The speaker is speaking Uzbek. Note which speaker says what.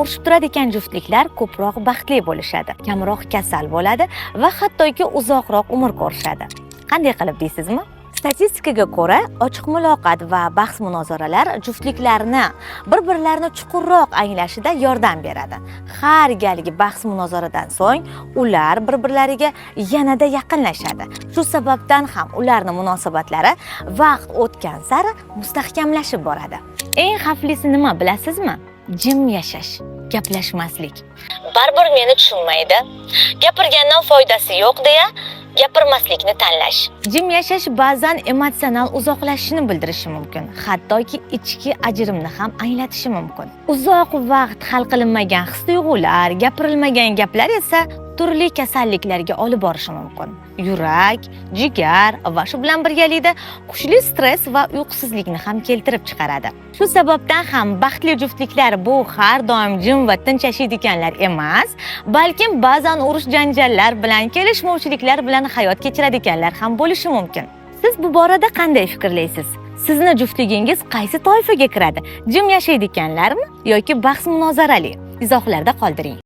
Speaker 1: urushib turadigan juftliklar ko'proq baxtli bo'lishadi, kamroq kasal bo'ladi va hattoki uzoqroq umr ko'rishadi. Qanday qilib deysizmi? Statistikaga ko'ra, ochiq muloqot va bahs-munozaralar juftliklarni bir-birlarini chuqurroq anglashida yordam beradi. Har galgi bahs-munozaradan so'ng ular bir-birlariga yanada yaqinlashadi. Shu sababdan ham ularning munosabatlari vaqt o'tgan sari mustahkamlashib boradi. Eng xavflisi nima bilasizmi? Jim yashash, gaplashmaslik. Baribir meni tushunmaydi, gapirgandan foydasi yo'q deya gapirmaslikni tanlash. Jim yashash ba'zan emotsional uzoqlashishni bildirishi mumkin, hattoki ichki ajrimni ham anglatishi mumkin. Uzoq vaqt hal qilinmagan his-tuyg'ular, gapirilmagan gaplar esa turli kasalliklarga olib borishi mumkin. Yurak, jigar va shu bilan birgalikda kuchli stress va uyqusizlikni ham keltirib chiqaradi. Shu sababdan ham baxtli juftliklar bu har doim jim va tinch yashaydiganlar emas, balkim ba'zan urush janjallar bilan, kelishmovchiliklar bilan hayot kechiradiganlar ham bo'lishi mumkin. Siz bu borada qanday fikrlaysiz? Sizni juftligingiz qaysi toifaga kiradi? Jim yashaydiganlarmi yoki bahs-munozarali? Izohlarda qoldiring.